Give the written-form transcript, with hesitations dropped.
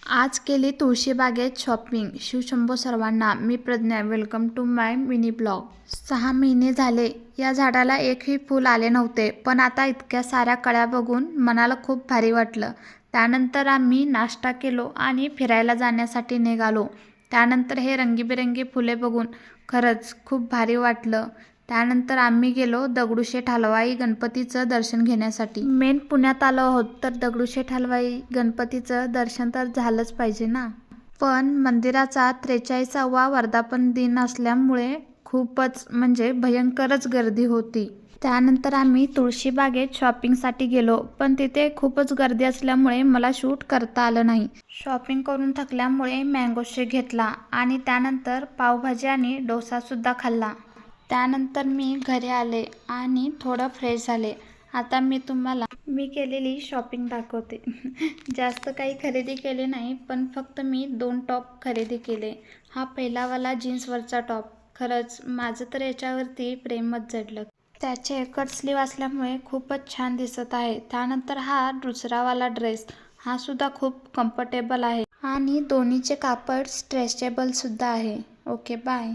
आज केली तुळशीबागेत शॉपिंग. शिवशंभो सर्वांना, मी Pragya. Welcome to my mini blog. 6 महिने झाले या झाडाला एकही फूल आले नव्हते, पण आता इतक्या साऱ्या कळ्या बघून मनाला खूप भारी वाटलं. त्यानंतर आम्ही नाश्ता केलो आणि फिरायला जाण्यासाठी निघालो. त्यानंतर हे रंगीबेरंगी फुले बघून खरंच खूप भारी वाटलं. त्यानंतर आम्ही गेलो दगडूशेठ हलवाई गणपतीचं दर्शन घेण्यासाठी. मेन पुण्यात आलो आहोत तर दगडूशेठ हलवाई गणपतीचं दर्शन तर झालंच पाहिजे ना. पण मंदिराचा 43वा वर्धापन दिन असल्यामुळे खूपच म्हणजे भयंकरच गर्दी होती. त्यानंतर आम्ही तुळशीबागेत शॉपिंगसाठी गेलो, पण तिथे खूपच गर्दी असल्यामुळे मला शूट करता आलं नाही. शॉपिंग करून थकल्यामुळे मँगो शेक घेतला आणि त्यानंतर पावभाजी आणि डोसासुद्धा खाल्ला. त्यानंतर मी घरी आले आणि थोडं फ्रेश झाले. आता मी तुम्हाला मी केलेली शॉपिंग दाखवते. जास्त काही खरेदी केले नाही, पण फक्त मी 2 टॉप खरेदी केले. हा पहिलावाला जीन्सवरचा टॉप, खरंच माझं तर याच्यावरती प्रेमच जडलं. त्याचे कट स्लीव असल्यामुळे खूपच छान दिसत आहे. त्यानंतर हा दुसरावाला ड्रेस, हा सुद्धा खूप कम्फर्टेबल आहे आणि दोन्हीचे कापड स्ट्रेचेबल सुद्धा आहे. Okay, bye.